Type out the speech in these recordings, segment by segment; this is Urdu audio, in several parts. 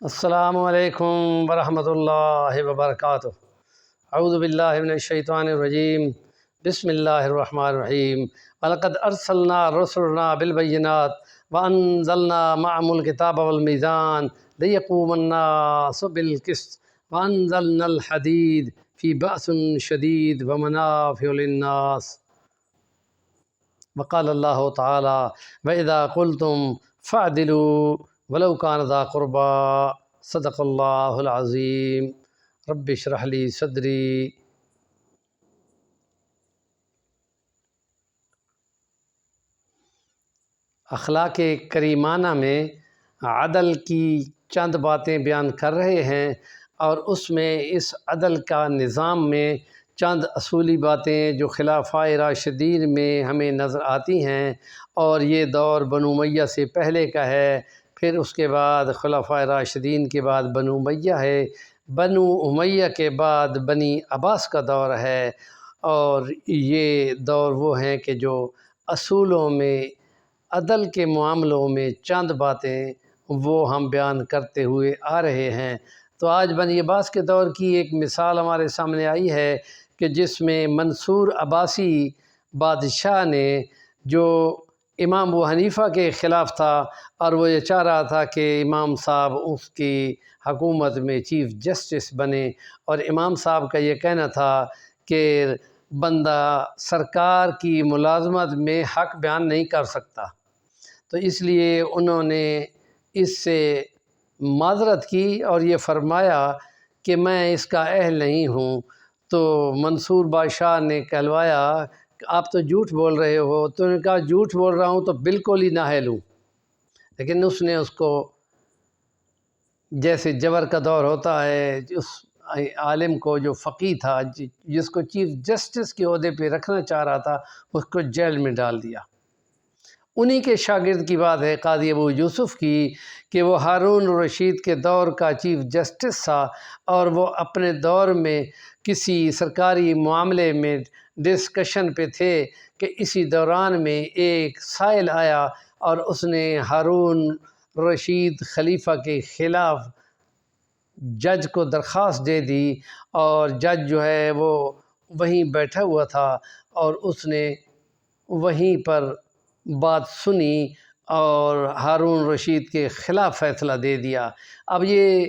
السلام علیکم ورحمۃ اللہ وبرکاتہ۔ اعوذ باللہ من الشیطان الرجیم، بسم اللہ الرحمن الرحیم۔ وَلَقَدْ أَرْسَلْنَا رُسُلَنَا بِالْبَيِّنَاتِ وَأَنزَلْنَا مَعَهُمُ الْكِتَابَ وَالْمِيزَانَ لِيَقُومَ النَّاسُ بِالْقِسْطِ وَأَنزَلْنَا الْحَدِيدَ فِيهِ بَأْسٌ شَدِيدٌ وَمَنَافِعُ لِلنَّاسِ۔ وقال اللہ تعالی وَإِذَا قُلْتُمْ فَاعْدِلُوا وَلَوْ كَانَ ذَا قُرْبَىٰ صدق اللہ العظیم۔ رب اشرح لی صدری۔ اخلاق کریمانہ میں عدل کی چند باتیں بیان کر رہے ہیں، اور اس میں اس عدل کا نظام میں چند اصولی باتیں جو خلفائے راشدین میں ہمیں نظر آتی ہیں، اور یہ دور بنو امیہ سے پہلے کا ہے، پھر اس کے بعد خلفائے راشدین کے بعد بنو امیہ ہے، بنو امیہ کے بعد بنی عباس کا دور ہے، اور یہ دور وہ ہیں کہ جو اصولوں میں عدل کے معاملوں میں چند باتیں وہ ہم بیان کرتے ہوئے آ رہے ہیں۔ تو آج بنی عباس کے دور کی ایک مثال ہمارے سامنے آئی ہے کہ جس میں منصور عباسی بادشاہ نے، جو امام ابو حنیفہ کے خلاف تھا، اور وہ یہ چاہ رہا تھا کہ امام صاحب اس کی حکومت میں چیف جسٹس بنے، اور امام صاحب کا یہ کہنا تھا کہ بندہ سرکار کی ملازمت میں حق بیان نہیں کر سکتا، تو اس لیے انہوں نے اس سے معذرت کی اور یہ فرمایا کہ میں اس کا اہل نہیں ہوں۔ تو منصور بادشاہ نے کہلوایا کہ آپ تو جھوٹ بول رہے ہو، تو نے کہا جھوٹ بول رہا ہوں تو بالکل ہی نااہل ہوں، لیکن اس نے اس کو جیسے جبر کا دور ہوتا ہے، اس عالم کو جو فقیہ تھا، جس کو چیف جسٹس کے عہدے پہ رکھنا چاہ رہا تھا، اس کو جیل میں ڈال دیا۔ انہی کے شاگرد کی بات ہے قاضی ابو یوسف کی، کہ وہ ہارون الرشید کے دور کا چیف جسٹس تھا، اور وہ اپنے دور میں کسی سرکاری معاملے میں ڈسکشن پہ تھے کہ اسی دوران میں ایک سائل آیا اور اس نے ہارون رشید خلیفہ کے خلاف جج کو درخواست دے دی، اور جج جو ہے وہ وہیں بیٹھا ہوا تھا، اور اس نے وہیں پر بات سنی اور ہارون رشید کے خلاف فیصلہ دے دیا۔ اب یہ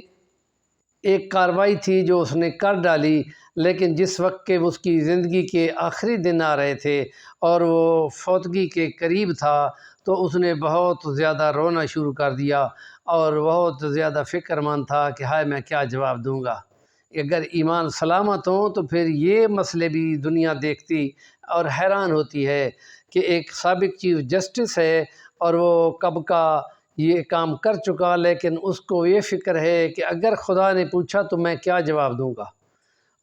ایک کارروائی تھی جو اس نے کر ڈالی، لیکن جس وقت کہ اس کی زندگی کے آخری دن آ رہے تھے اور وہ فوتگی کے قریب تھا، تو اس نے بہت زیادہ رونا شروع کر دیا اور بہت زیادہ فکر مند تھا کہ ہائے میں کیا جواب دوں گا۔ اگر ایمان سلامت ہوں تو پھر یہ مسئلے بھی دنیا دیکھتی اور حیران ہوتی ہے کہ ایک سابق چیف جسٹس ہے اور وہ کب کا یہ کام کر چکا، لیکن اس کو یہ فکر ہے کہ اگر خدا نے پوچھا تو میں کیا جواب دوں گا۔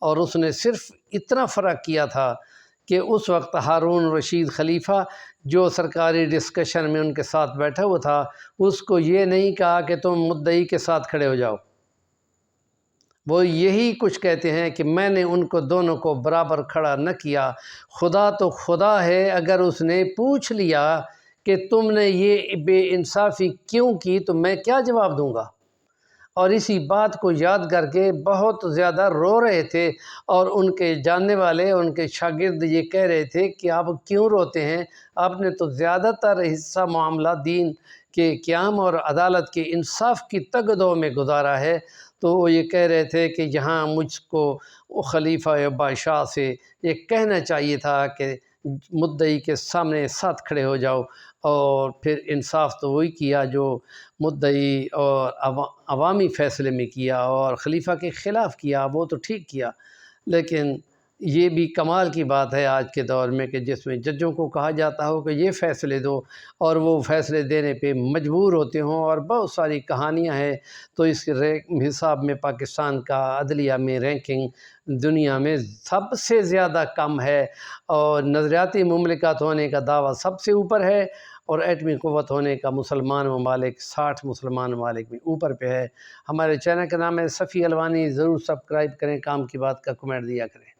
اور اس نے صرف اتنا فرق کیا تھا کہ اس وقت ہارون رشید خلیفہ جو سرکاری ڈسکشن میں ان کے ساتھ بیٹھا ہوا تھا، اس کو یہ نہیں کہا کہ تم مدعی کے ساتھ کھڑے ہو جاؤ۔ وہ یہی کچھ کہتے ہیں کہ میں نے ان کو دونوں کو برابر کھڑا نہ کیا، خدا تو خدا ہے، اگر اس نے پوچھ لیا کہ تم نے یہ بے انصافی کیوں کی تو میں کیا جواب دوں گا۔ اور اسی بات کو یاد کر کے بہت زیادہ رو رہے تھے، اور ان کے جاننے والے، ان کے شاگرد یہ کہہ رہے تھے کہ آپ کیوں روتے ہیں، آپ نے تو زیادہ تر حصہ معاملہ دین کے قیام اور عدالت کے انصاف کی تگدو میں گزارا ہے۔ تو وہ یہ کہہ رہے تھے کہ یہاں مجھ کو خلیفہ بادشاہ سے یہ کہنا چاہیے تھا کہ مدعی کے سامنے ساتھ کھڑے ہو جاؤ، اور پھر انصاف تو وہی کیا جو مدعی اور عوامی فیصلے میں کیا، اور خلیفہ کے خلاف کیا، وہ تو ٹھیک کیا۔ لیکن یہ بھی کمال کی بات ہے آج کے دور میں کہ جس میں ججوں کو کہا جاتا ہو کہ یہ فیصلے دو، اور وہ فیصلے دینے پہ مجبور ہوتے ہوں، اور بہت ساری کہانیاں ہیں۔ تو اس حساب میں پاکستان کا عدلیہ میں رینکنگ دنیا میں سب سے زیادہ کم ہے، اور نظریاتی مملکت ہونے کا دعویٰ سب سے اوپر ہے، اور ایٹمی قوت ہونے کا مسلمان ممالک 60 مسلمان ممالک میں اوپر پہ ہے۔ ہمارے چینل کا نام ہے صفی الوانی، ضرور سبسکرائب کریں، کام کی بات کا کمنٹ دیا کریں۔